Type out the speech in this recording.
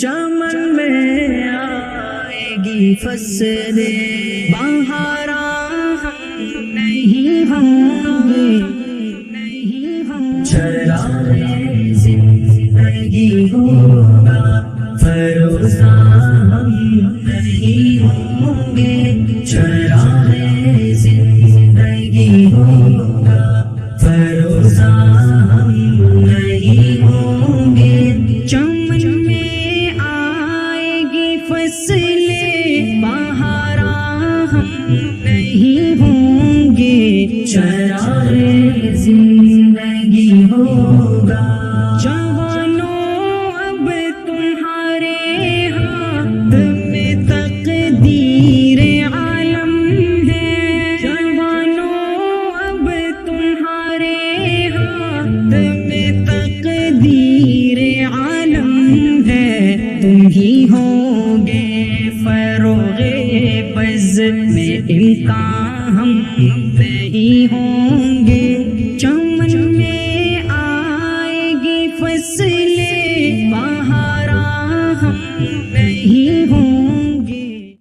چمن میں آئے گی فصل بہارا ہم نہیں ہوں گے، چراغ زندگی ہوگا فروزہ ہم نہیں ہوں گے، چراغ زندگی ہوگا فروزہ ہم نہیں ہوں گے، چمن میں آئے گی فصل بہارا ہم نہیں ہوں گے، چراغ زندگی ہوگا، جوانوں اب تمہارے ہاتھ میں تقدیر عالم ہے، جوانوں اب تمہارے ہاتھ میں تقدیر عالم ہے، تم ہی ہوں گے فروغ بز میں امکان ہم نہیں ہوں گے،